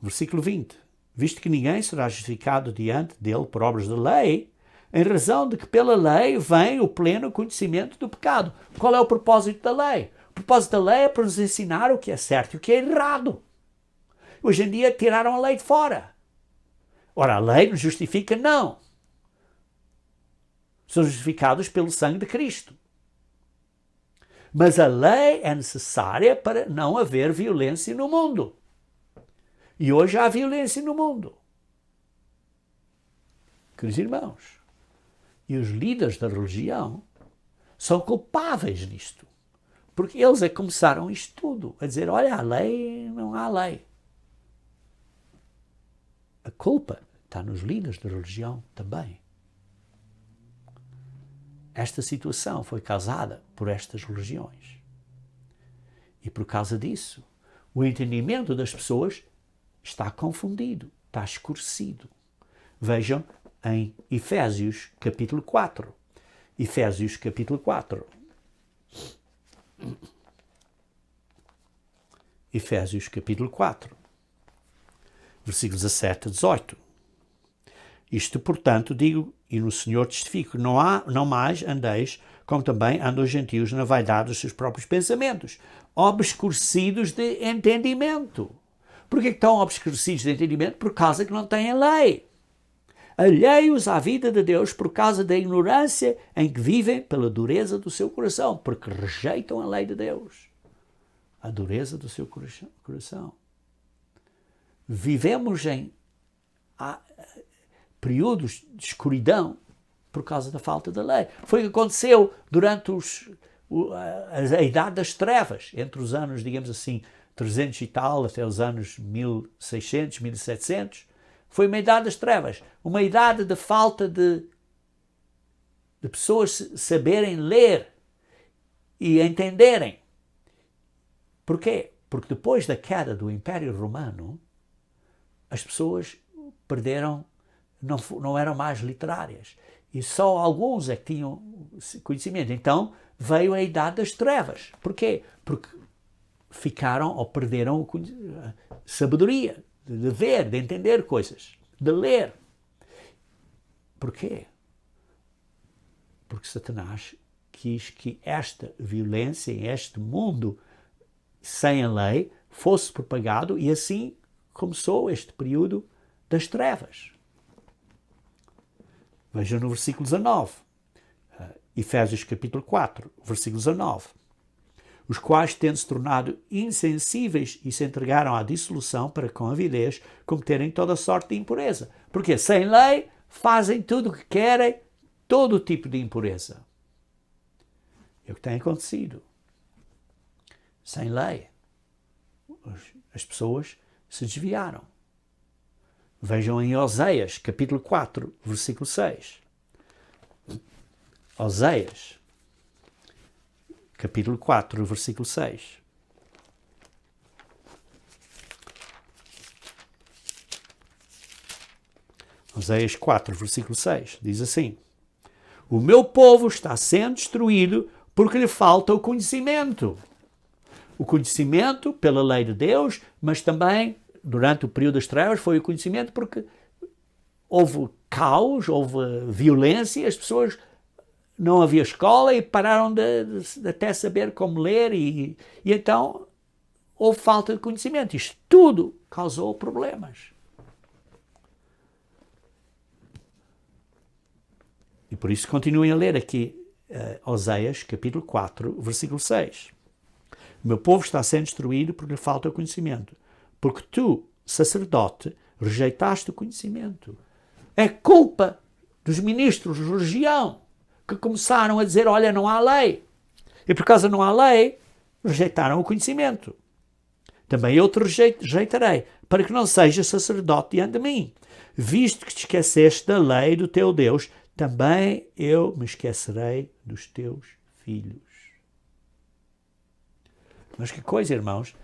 Versículo 20. Visto que ninguém será justificado diante dele por obras da lei, em razão de que pela lei vem o pleno conhecimento do pecado. Qual é o propósito da lei? O propósito da lei é para nos ensinar o que é certo e o que é errado. Hoje em dia tiraram a lei de fora. Ora, a lei nos justifica? Não. São justificados pelo sangue de Cristo. Mas a lei é necessária para não haver violência no mundo. E hoje há violência no mundo. Queridos irmãos, e os líderes da religião são culpáveis nisto. Porque eles é que começaram isto tudo, a dizer, olha, a lei, não há lei. A culpa está nos líderes da religião também. Esta situação foi causada por estas religiões. E por causa disso, o entendimento das pessoas está confundido, está escurecido. Vejam em Efésios capítulo 4. Efésios capítulo 4. Efésios capítulo 4. Versículos 17 a 18. Isto, portanto, digo, e no Senhor testifico, não mais andeis como também andam os gentios na vaidade dos seus próprios pensamentos, obscurecidos de entendimento. Porquê que estão obscurecidos de entendimento? Por causa que não têm lei. Alheios à vida de Deus por causa da ignorância em que vivem pela dureza do seu coração, porque rejeitam a lei de Deus. A dureza do seu coração. Vivemos em períodos de escuridão por causa da falta da lei. Foi o que aconteceu durante a Idade das Trevas, entre os anos, digamos assim, 300 e tal, até os anos 1600, 1700. Foi uma idade das trevas, uma idade de falta de pessoas saberem ler e entenderem. Porquê? Porque depois da queda do Império Romano, as pessoas perderam, não eram mais literárias. E só alguns é que tinham conhecimento. Então veio a Idade das Trevas. Porquê? Porque ficaram ou perderam a sabedoria de ver, de entender coisas, de ler. Porquê? Porque Satanás quis que esta violência, este mundo sem a lei, fosse propagado, e assim começou este período das trevas. Veja no versículo 19, Efésios capítulo 4, versículo 19. Os quais, tendo-se tornado insensíveis e se entregaram à dissolução para com avidez cometerem toda sorte de impureza. Porque sem lei fazem tudo o que querem, todo o tipo de impureza. É o que tem acontecido. Sem lei, as pessoas se desviaram. Vejam em Oséias, capítulo 4, versículo 6. Oséias, capítulo 4, versículo 6. Oséias 4, versículo 6, diz assim: o meu povo está sendo destruído porque lhe falta o conhecimento. O conhecimento pela lei de Deus, mas também, durante o período das trevas, foi o conhecimento porque houve caos, houve violência, as pessoas não havia escola e pararam de até saber como ler e então houve falta de conhecimento. Isto tudo causou problemas. E por isso continuem a ler aqui Oséias, capítulo 4, versículo 6. O meu povo está sendo destruído porque lhe falta o conhecimento. Porque tu, sacerdote, rejeitaste o conhecimento. É culpa dos ministros de religião que começaram a dizer, olha, não há lei. E por causa não há lei, rejeitaram o conhecimento. Também eu te rejeitarei, para que não sejas sacerdote diante de mim. Visto que te esqueceste da lei do teu Deus, também eu me esquecerei dos teus filhos. Mas que coisa, irmãos,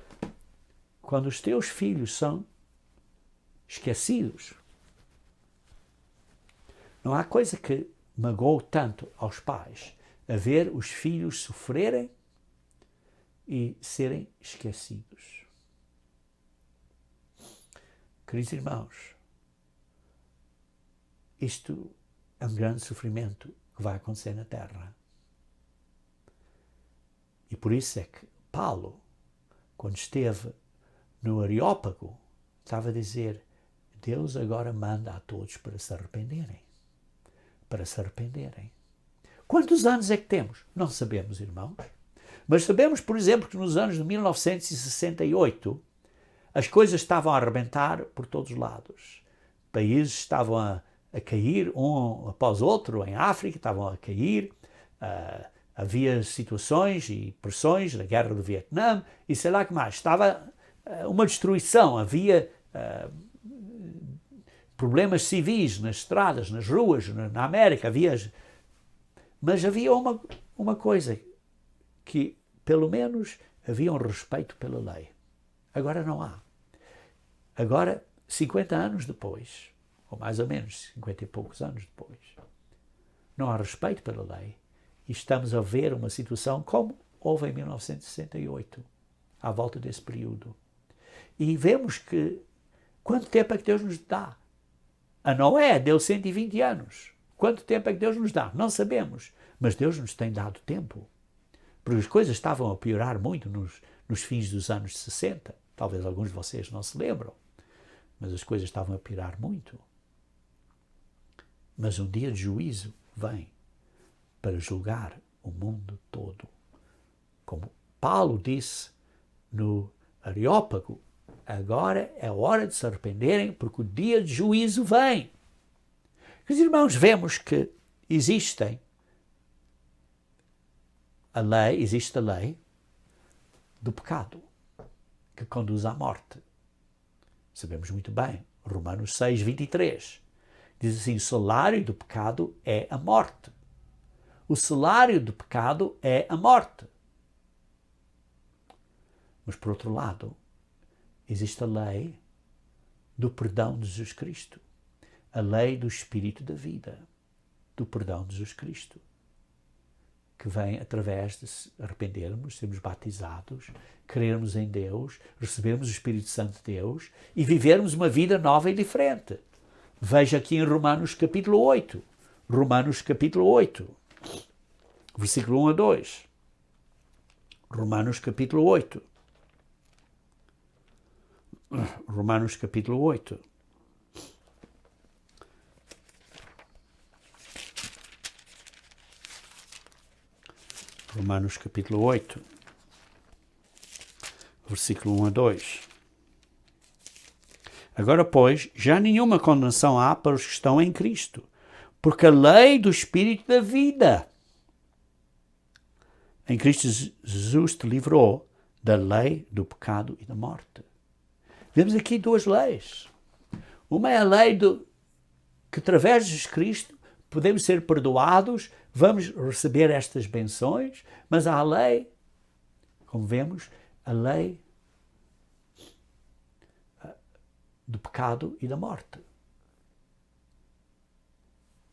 quando os teus filhos são esquecidos, não há coisa que magoou tanto aos pais a ver os filhos sofrerem e serem esquecidos. Queridos irmãos, isto é um grande sofrimento que vai acontecer na Terra. E por isso é que Paulo, quando esteve no Areópago, estava a dizer, Deus agora manda a todos para se arrependerem. Para se arrependerem. Quantos anos é que temos? Não sabemos, irmãos. Mas sabemos, por exemplo, que nos anos de 1968 as coisas estavam a arrebentar por todos os lados. Países estavam a cair um após outro, em África estavam a cair, havia situações e pressões na guerra do Vietnã e sei lá que mais. Estava uma destruição, havia problemas civis nas estradas, nas ruas, na América, mas havia uma coisa, que pelo menos havia um respeito pela lei. Agora não há. Agora, 50 anos depois, ou mais ou menos 50 e poucos anos depois, não há respeito pela lei e estamos a ver uma situação como houve em 1968, à volta desse período. E vemos que, quanto tempo é que Deus nos dá? A Noé deu 120 anos. Quanto tempo é que Deus nos dá? Não sabemos, mas Deus nos tem dado tempo. Porque as coisas estavam a piorar muito nos fins dos anos 60. Talvez alguns de vocês não se lembram, mas as coisas estavam a piorar muito. Mas um dia de juízo vem para julgar o mundo todo. Como Paulo disse no Areópago, agora é hora de se arrependerem porque o dia de juízo vem. Os irmãos, vemos que existe a lei do pecado que conduz à morte. Sabemos muito bem, Romanos 6, 23. Diz assim, o salário do pecado é a morte. O salário do pecado é a morte. Mas, por outro lado, existe a lei do perdão de Jesus Cristo. A lei do Espírito da vida, do perdão de Jesus Cristo, que vem através de se arrependermos, sermos batizados, crermos em Deus, recebermos o Espírito Santo de Deus e vivermos uma vida nova e diferente. Veja aqui em Romanos capítulo 8. Romanos capítulo 8, versículo 1 a 2. Romanos capítulo 8. Romanos capítulo 8. Romanos capítulo 8, versículo 1 a 2. Agora, pois, já nenhuma condenação há para os que estão em Cristo, porque a lei do Espírito da vida em Cristo Jesus te livrou da lei do pecado e da morte. Vemos aqui duas leis. Uma é a lei que através de Jesus Cristo podemos ser perdoados, vamos receber estas benções, mas há a lei, como vemos, a lei do pecado e da morte.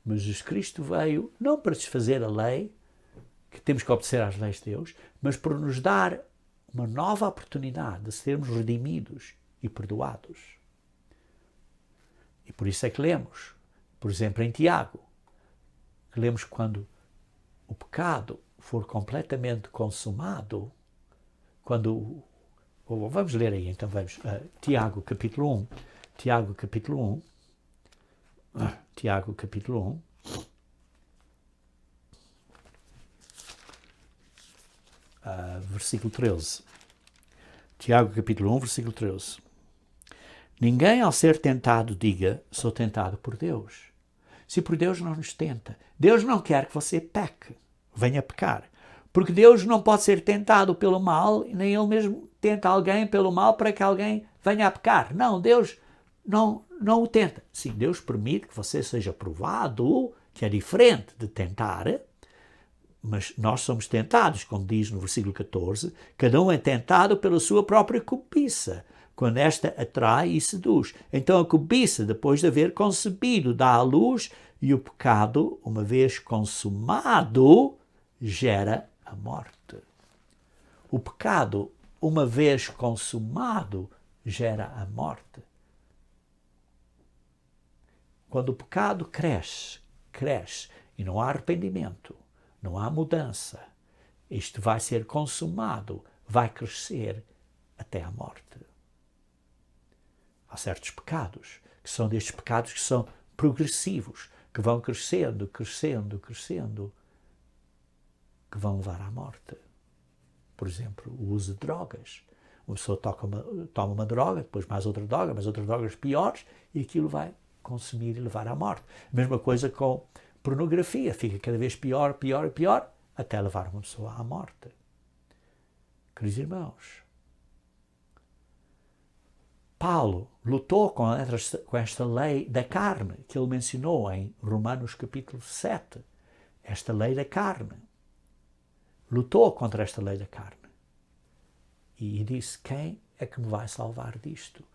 Mas Jesus Cristo veio não para desfazer a lei, que temos que obedecer às leis de Deus, mas para nos dar uma nova oportunidade de sermos redimidos e perdoados. E por isso é que lemos, por exemplo, em Tiago, que lemos quando o pecado for completamente consumado, quando... Vamos ler aí, então vamos. Tiago, capítulo 1. Tiago, capítulo 1. Tiago, capítulo 1. Versículo 13. Tiago, capítulo 1, versículo 13. Ninguém, ao ser tentado, diga, sou tentado por Deus. Se por Deus não nos tenta, Deus não quer que você peque, venha pecar. Porque Deus não pode ser tentado pelo mal, nem Ele mesmo tenta alguém pelo mal para que alguém venha a pecar. Não, Deus não o tenta. Sim, Deus permite que você seja provado, que é diferente de tentar, mas nós somos tentados, como diz no versículo 14, cada um é tentado pela sua própria cobiça, quando esta atrai e seduz. Então a cobiça, depois de haver concebido, dá à luz, e o pecado, uma vez consumado, gera a morte. O pecado, uma vez consumado, gera a morte. Quando o pecado cresce, e não há arrependimento, não há mudança, isto vai ser consumado, vai crescer até a morte. Há certos pecados, que são destes pecados que são progressivos, que vão crescendo, que vão levar à morte. Por exemplo, o uso de drogas. Uma pessoa toma uma droga, depois mais outra drogas piores, e aquilo vai consumir e levar à morte. A mesma coisa com pornografia, fica cada vez pior, até levar uma pessoa à morte. Queridos irmãos, Paulo lutou com esta lei da carne, que ele mencionou em Romanos capítulo 7, esta lei da carne. Lutou contra esta lei da carne. E disse, quem é que me vai salvar disto?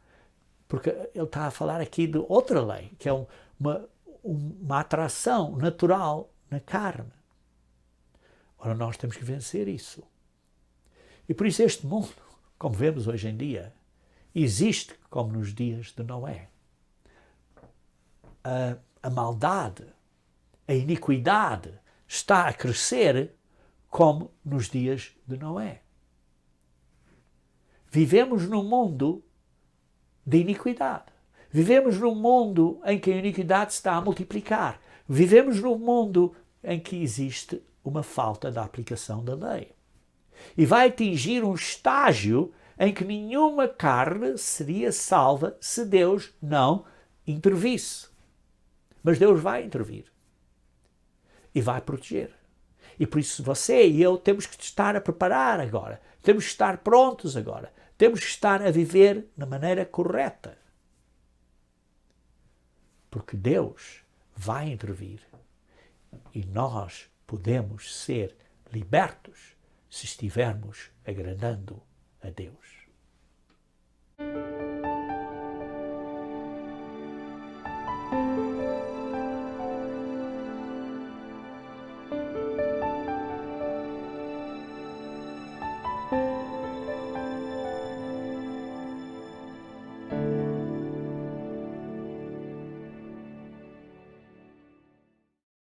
Porque ele está a falar aqui de outra lei, que é uma atração natural na carne. Ora, nós temos que vencer isso. E por isso este mundo, como vemos hoje em dia, existe como nos dias de Noé. A maldade, a iniquidade está a crescer como nos dias de Noé. Vivemos num mundo de iniquidade. Vivemos num mundo em que a iniquidade se está a multiplicar. Vivemos num mundo em que existe uma falta da aplicação da lei. E vai atingir um estágio em que nenhuma carne seria salva se Deus não intervisse. Mas Deus vai intervir. E vai proteger. E por isso você e eu temos que estar a preparar agora. Temos que estar prontos agora. Temos que estar a viver da maneira correta. Porque Deus vai intervir. E nós podemos ser libertos se estivermos agradando a Deus.